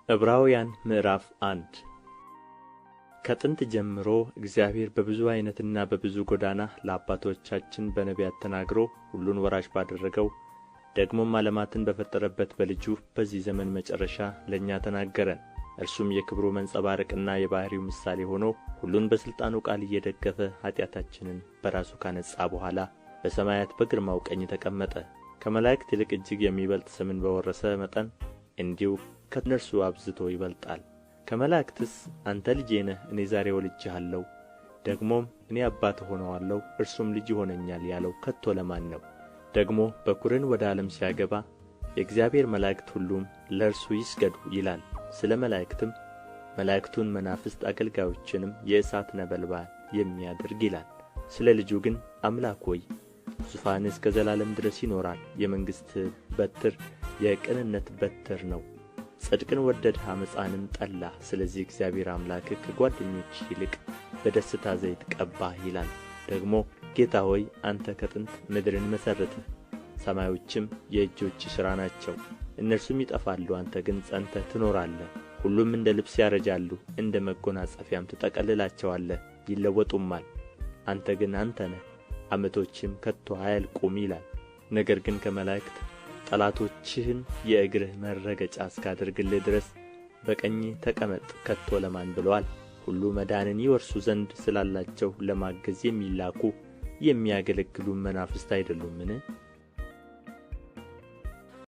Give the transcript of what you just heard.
ዕብራውያን ምዕራፍ 1 ከጥንት ጀምሮ እግዚአብሔር በብዙ ዓይነትና በብዙ ጎዳና ለአባቶቻችን በነቢያት ተናግሮ ሁሉን ወራሽ ባደረገው ደግሞም ዓለማትን በፈጠረበት በልጁ በዚህ ዘመን መጨረሻ ለእኛ ተናገረን። እርሱም የክብሩ መንጸባረቅና የባሕርዩ ምሳሌ ሆኖ ሁሉን በሥልጣኑ ቃል እየደገፈ ኃጢአታችንን በራሱ ካነጻ በኋላ በሰማያት በግርማው ቀኝ ተቀመጠ። ከመላእክት ይልቅ እጅግ የሚበልጥ ስምን በወረሰ መጠን እንዲሁ ከእነርሱ አብዝቶ ይበልጣል። ከመላእክትስ አንተ ልጄ ነህ፣ እኔ ዛሬ ወልጄሃለሁ፣ ደግሞም እኔ አባት እሆነዋለሁ፣ እርሱም ልጅ ይሆነኛል ያለው ከቶ ለማን ነው? ደግሞ በኵርን ወደ ዓለም ሲያገባ የእግዚአብሔር መላእክት ሁሉም ለእርሱ ይስገዱ ይላል። ስለ መላእክትም መላእክቱን መናፍስት አገልጋዮችንም የእሳት ነበልባል የሚያደርግ ይላል። ስለ ልጁ ግን አምላክ ሆይ ዙፋንህ እስከ ዘላለም ድረስ ይኖራል። የመንግሥትህ በትር የቅንነት በትር ነው። ጽድቅን ወደድህ፣ ዓመፃንም ጠላህ። ስለዚህ እግዚአብሔር አምላክህ ከጓደኞችህ ይልቅ በደስታ ዘይት ቀባህ ይላል። ደግሞ ጌታ ሆይ አንተ ከጥንት ምድርን መሠረትህ፣ ሰማዮችም የእጆችህ ሥራ ናቸው። እነርሱም ይጠፋሉ፣ አንተ ግን ጸንተህ ትኖራለህ። ሁሉም እንደ ልብስ ያረጃሉ፣ እንደ መጐናጸፊያም ትጠቀልላቸዋለህ፣ ይለወጡማል። አንተ ግን አንተ ነህ፣ ዓመቶችም ከቶ አያልቁም ይላል። ነገር ግን ከመላእክት ጠላቶችህን የእግርህ መረገጫ እስካደርግልህ ድረስ በቀኜ ተቀመጥ ከቶ ለማን ብሎአል? ሁሉ መዳንን ይወርሱ ዘንድ ስላላቸው ለማገዝ የሚላኩ የሚያገለግሉም መናፍስት አይደሉምን?